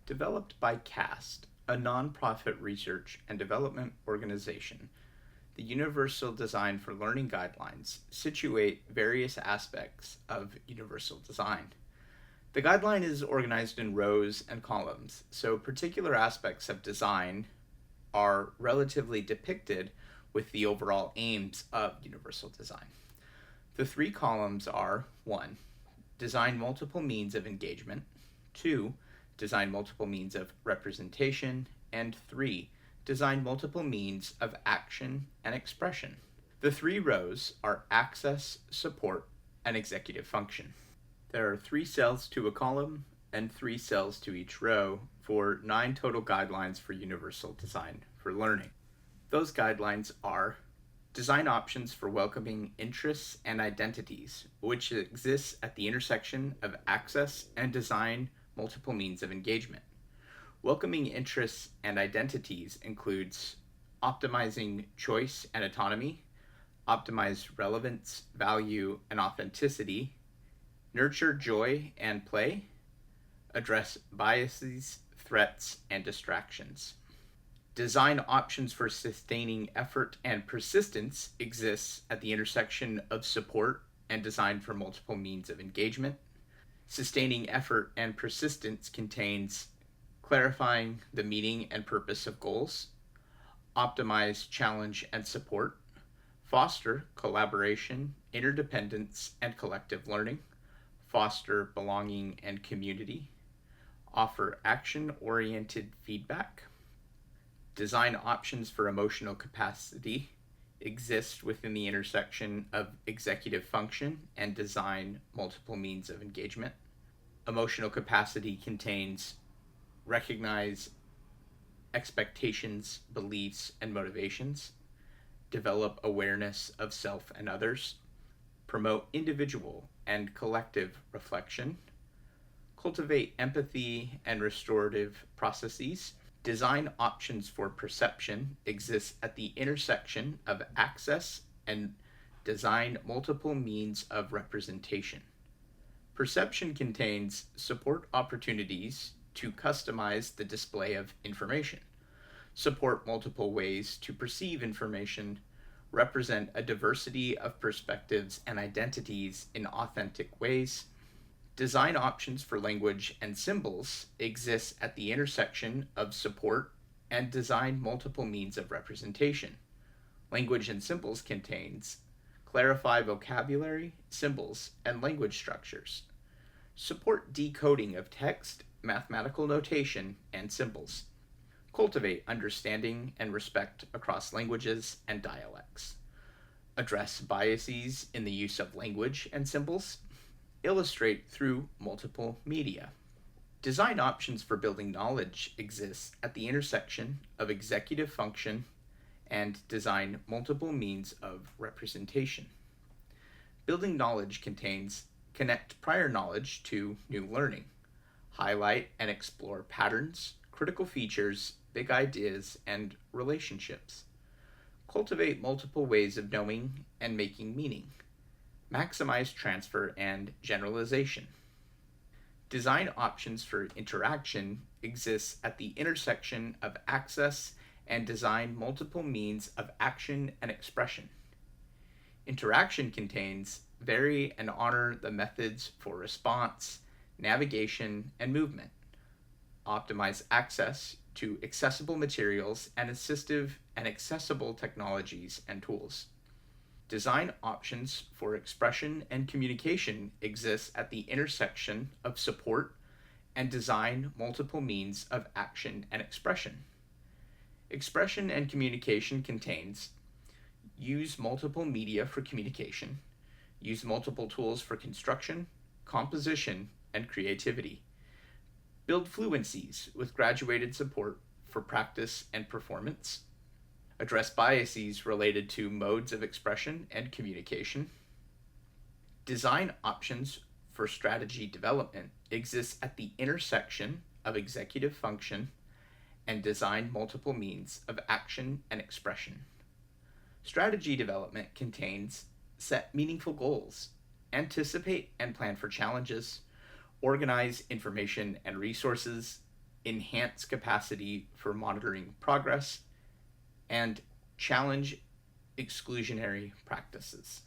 Developed by CAST, a nonprofit research and development organization, the Universal Design for Learning Guidelines situate various aspects of universal design. The guideline is organized in rows and columns, so particular aspects of design are relatively depicted with the overall aims of universal design. The three columns are 1. Design multiple means of engagement, 2. Design multiple means of representation, and 3. Design multiple means of action and expression. The three rows are access, support, and executive function. There are 3 cells to a column and 3 cells to each row for 9 total guidelines for universal design for learning. Those guidelines are design options for welcoming interests and identities, which exists at the intersection of access and design multiple means of engagement. Welcoming interests and identities includes optimizing choice and autonomy, optimize relevance, value, and authenticity, nurture joy and play, address biases, threats, and distractions. Design options for sustaining effort and persistence exists at the intersection of support and design for multiple means of engagement. Sustaining effort and persistence contains clarifying the meaning and purpose of goals, optimize challenge and support, foster collaboration, interdependence, and collective learning, foster belonging and community, offer action-oriented feedback. Design options for emotional capacity exist within the intersection of executive function and design multiple means of engagement. Emotional capacity contains recognize expectations, beliefs, and motivations, develop awareness of self and others, promote individual and collective reflection, cultivate empathy and restorative processes. Design options for perception exists at the intersection of access and design multiple means of representation. Perception contains support opportunities to customize the display of information, support multiple ways to perceive information, represent a diversity of perspectives and identities in authentic ways. Design options for language and symbols exist at the intersection of support and design multiple means of representation. Language and symbols contains clarify vocabulary, symbols, and language structures. Support decoding of text, mathematical notation, and symbols. Cultivate understanding and respect across languages and dialects. Address biases in the use of language and symbols. Illustrate through multiple media. Design options for building knowledge exist at the intersection of executive function and design multiple means of representation. Building knowledge contains connect prior knowledge to new learning, highlight and explore patterns, critical features, big ideas, and relationships. Cultivate multiple ways of knowing and making meaning. Maximize transfer and generalization. Design options for interaction exists at the intersection of access and design multiple means of action and expression. Interaction contains vary and honor the methods for response, navigation, and movement. Optimize access to accessible materials and assistive and accessible technologies and tools. Design options for expression and communication exist at the intersection of support and design multiple means of action and expression. Expression and communication contains use multiple media for communication, use multiple tools for construction, composition, and creativity. Build fluencies with graduated support for practice and performance. Address biases related to modes of expression and communication. Design options for strategy development exists at the intersection of executive function and design multiple means of action and expression. Strategy development contains set meaningful goals, anticipate and plan for challenges, organize information and resources, enhance capacity for monitoring progress, and challenge exclusionary practices.